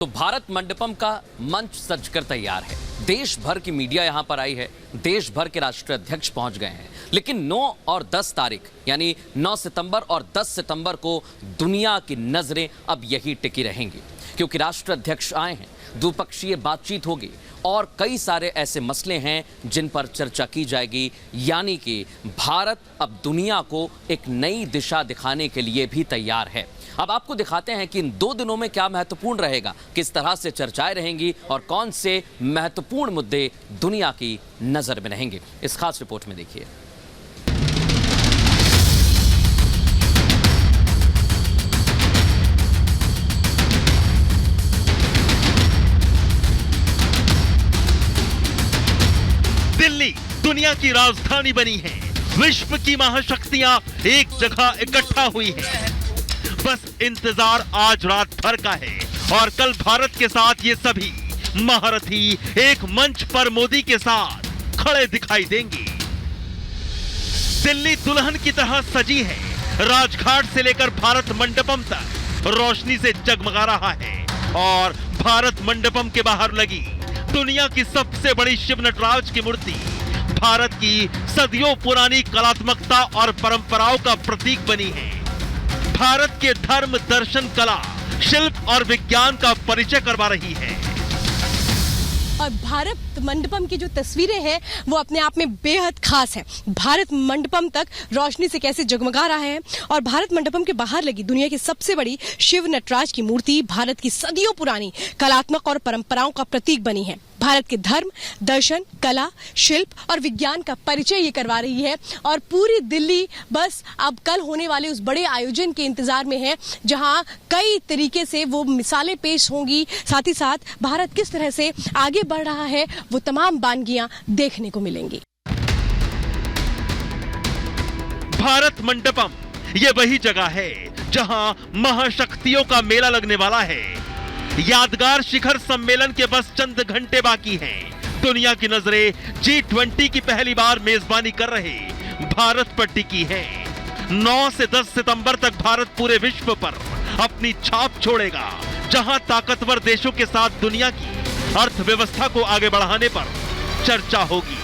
तो भारत मंडपम का मंच सजकर तैयार है। देश भर की मीडिया यहां पर आई है, देश भर के राष्ट्रीय अध्यक्ष पहुंच गए हैं। लेकिन 9 और 10 तारीख यानी 9 सितंबर और 10 सितंबर को दुनिया की नजरें अब यही टिकी रहेंगी, क्योंकि राष्ट्रीय अध्यक्ष आए हैं, द्विपक्षीय बातचीत होगी और कई सारे ऐसे मसले हैं जिन पर चर्चा की जाएगी। यानी कि भारत अब दुनिया को एक नई दिशा दिखाने के लिए भी तैयार है। अब आपको दिखाते हैं कि इन 2 दिनों में क्या महत्वपूर्ण रहेगा, किस तरह से चर्चाएं रहेंगी और कौन से महत्वपूर्ण मुद्दे दुनिया की नजर में रहेंगे। इस खास रिपोर्ट में देखिए। दिल्ली दुनिया की राजधानी बनी है। विश्व की महाशक्तियां एक जगह इकट्ठा हुई हैं। बस इंतजार आज रात भर का है और कल भारत के साथ ये सभी महारथी एक मंच पर मोदी के साथ खड़े दिखाई देंगे। दिल्ली दुल्हन की तरह सजी है। राजघाट से लेकर भारत मंडपम तक रोशनी से जगमगा रहा है और भारत मंडपम के बाहर लगी दुनिया की सबसे बड़ी शिव नटराज की मूर्ति भारत की सदियों पुरानी कलात्मकता और परंपराओं का प्रतीक बनी है। भारत के धर्म, दर्शन, कला, शिल्प और विज्ञान का परिचय करवा रही है। और भारत मंडपम की जो तस्वीरें हैं वो अपने आप में बेहद खास है। भारत मंडपम तक रोशनी से कैसे जगमगा रहा है और भारत मंडपम के बाहर लगी दुनिया की सबसे बड़ी शिव नटराज की मूर्ति भारत की सदियों पुरानी कलात्मक और परंपराओं का प्रतीक बनी है। भारत के धर्म, दर्शन, कला, शिल्प और विज्ञान का परिचय ये करवा रही है और पूरी दिल्ली बस अब कल होने वाले उस बड़े आयोजन के इंतजार में है, जहां कई तरीके से वो मिसालें पेश होंगी। साथ ही साथ भारत किस तरह से आगे बढ़ रहा है वो तमाम बानगियां देखने को मिलेंगी। भारत मंडपम ये वही जगह है जहां महाशक्तियों का मेला लगने वाला है। यादगार शिखर सम्मेलन के बस चंद घंटे बाकी हैं। दुनिया की नजरें G20 की पहली बार मेजबानी कर रहे भारत पर टिकी है। 9 से 10 सितंबर तक भारत पूरे विश्व पर अपनी छाप छोड़ेगा, जहां ताकतवर देशों के साथ दुनिया की अर्थव्यवस्था को आगे बढ़ाने पर चर्चा होगी।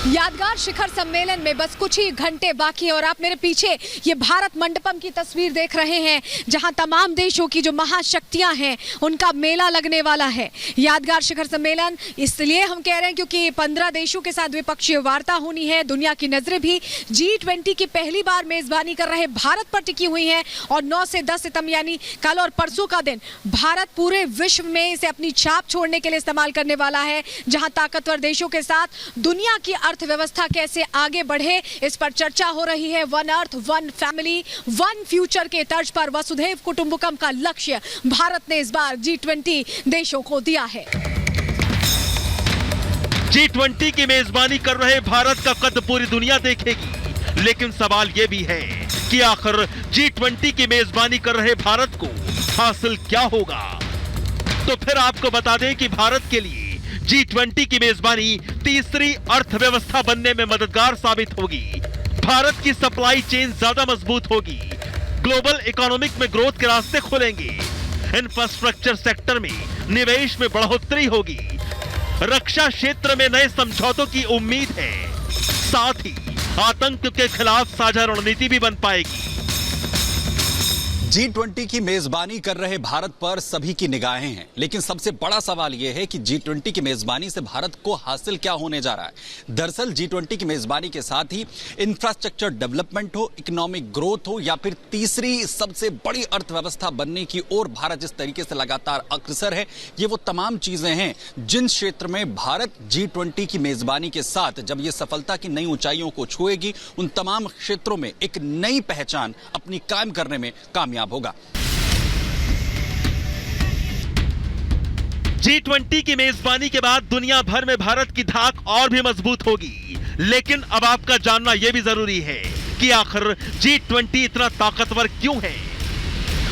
यादगार शिखर सम्मेलन में बस कुछ ही घंटे बाकी है और आप मेरे पीछे ये भारत मंडपम की तस्वीर देख रहे हैं, जहां तमाम देशों की जो महाशक्तियां हैं उनका मेला लगने वाला है। यादगार शिखर सम्मेलन इसलिए हम कह रहे हैं क्योंकि 15 देशों के साथ द्विपक्षीय वार्ता होनी है। दुनिया की नजरें भी G20 की पहली बार मेजबानी कर रहे भारत पर टिकी हुई हैं और 9 से 10 सितंबर यानी कल और परसों का दिन भारत पूरे विश्व में इसे अपनी छाप छोड़ने के लिए इस्तेमाल करने वाला है, जहां ताकतवर देशों के साथ दुनिया की अर्थव्यवस्था कैसे आगे बढ़े इस पर चर्चा हो रही है। One earth, one family, one future के तर्ज पर वसुधैव कुटुंबकम का लक्ष्य भारत ने इस बार G20 देशों को दिया है। G20 की मेजबानी कर रहे भारत का कद पूरी दुनिया देखेगी, लेकिन सवाल यह भी है कि आखिर G20 की मेजबानी कर रहे भारत को हासिल क्या होगा। तो फिर आपको बता दें कि भारत के लिए G20 की मेजबानी तीसरी अर्थव्यवस्था बनने में मददगार साबित होगी। भारत की सप्लाई चेन ज्यादा मजबूत होगी, ग्लोबल इकोनॉमिक में ग्रोथ के रास्ते खुलेंगे, इंफ्रास्ट्रक्चर सेक्टर में निवेश में बढ़ोतरी होगी, रक्षा क्षेत्र में नए समझौतों की उम्मीद है, साथ ही आतंक के खिलाफ साझा रणनीति भी बन पाएगी। G20 की मेजबानी कर रहे भारत पर सभी की निगाहें हैं, लेकिन सबसे बड़ा सवाल यह है कि G20 की मेजबानी से भारत को हासिल क्या होने जा रहा है। दरअसल G20 की मेजबानी के साथ ही इंफ्रास्ट्रक्चर डेवलपमेंट हो, इकोनॉमिक ग्रोथ हो या फिर तीसरी सबसे बड़ी अर्थव्यवस्था बनने की ओर भारत जिस तरीके से लगातार अग्रसर है, ये वो तमाम चीजें हैं जिन क्षेत्र में भारत G20 की मेजबानी के साथ जब ये सफलता की नई ऊंचाइयों को छुएगी, उन तमाम क्षेत्रों में एक नई पहचान अपनी कायम करने में कामयाब होगा। G20 की मेजबानी के बाद दुनिया भर में भारत की धाक और भी मजबूत होगी, लेकिन अब आपका जानना यह भी जरूरी है कि आखिर G20 इतना ताकतवर क्यों है।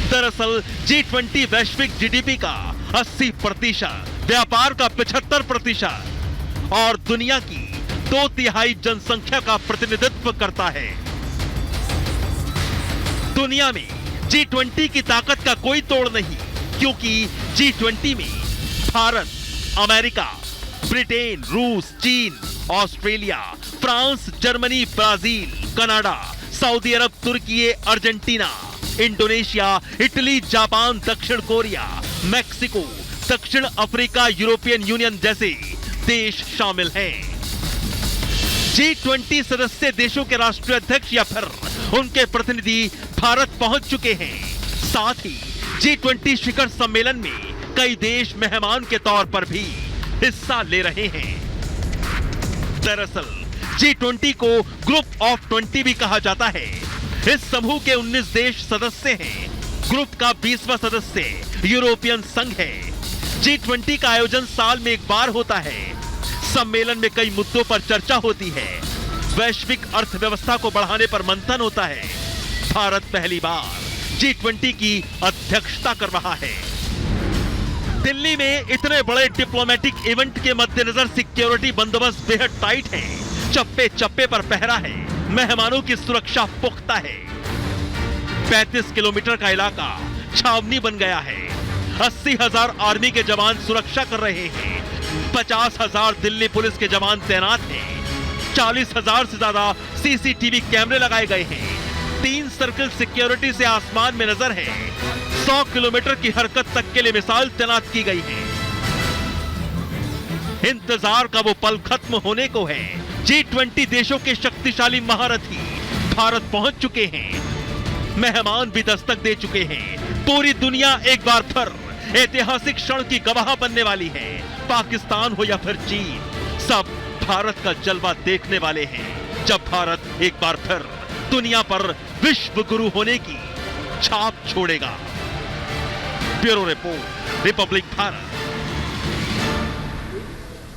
दरअसल G20 वैश्विक जीडीपी का 80%, व्यापार का 75% और दुनिया की 2/3 जनसंख्या का प्रतिनिधित्व करता है। दुनिया में G20 की ताकत का कोई तोड़ नहीं। क्योंकि G20 में भारत, अमेरिका, ब्रिटेन, रूस, चीन, Australia, France, Germany, Brazil, Canada, सऊदी अरब, तुर्की, अर्जेंटीना, इंडोनेशिया, इटली, जापान, दक्षिण कोरिया, मैक्सिको, दक्षिण अफ्रीका, यूरोपियन यूनियन जैसे देश शामिल हैं। G20 सदस्य देशों के राष्ट्रीय अध्यक्ष या फिर उनके प्रतिनिधि भारत पहुंच चुके हैं। साथ ही G20 शिखर सम्मेलन में कई देश मेहमान के तौर पर भी हिस्सा ले रहे हैं। दरअसल G20 को ग्रुप ऑफ 20 भी कहा जाता है। इस समूह के 19 देश सदस्य हैं। ग्रुप का 20वां सदस्य यूरोपियन संघ है। G20 का आयोजन साल में एक बार होता है। सम्मेलन में कई मुद्दों पर चर्चा होती है। वैश्विक अर्थव्यवस्था को बढ़ाने पर मंथन होता है। भारत पहली बार G20 की अध्यक्षता कर रहा है। दिल्ली में इतने बड़े डिप्लोमेटिक इवेंट के मद्देनजर सिक्योरिटी बंदोबस्त बेहद टाइट है। चप्पे चप्पे पर पहरा है। मेहमानों की सुरक्षा पुख्ता है। 35 किलोमीटर का इलाका छावनी बन गया है। 80,000 आर्मी के जवान सुरक्षा कर रहे हैं। 50,000 दिल्ली पुलिस के जवान तैनात हैं। 40,000 से ज्यादा सीसीटीवी कैमरे लगाए गए हैं। 3 सर्कल सिक्योरिटी से आसमान में नजर है। 100 किलोमीटर की हरकत तक के लिए मिसाइल तैनात की गई है। इंतजार का वो पल खत्म होने को है। G20 देशों के शक्तिशाली महारथी भारत पहुंच चुके हैं। मेहमान भी दस्तक दे चुके हैं। पूरी दुनिया एक बार फिर ऐतिहासिक क्षण की गवाह बनने वाली है। पाकिस्तान हो या फिर चीन, सब भारत का जलवा देखने वाले हैं जब भारत एक बार फिर दुनिया पर विश्व गुरु होने की छाप छोड़ेगा। Bureau report, Republic Bharat.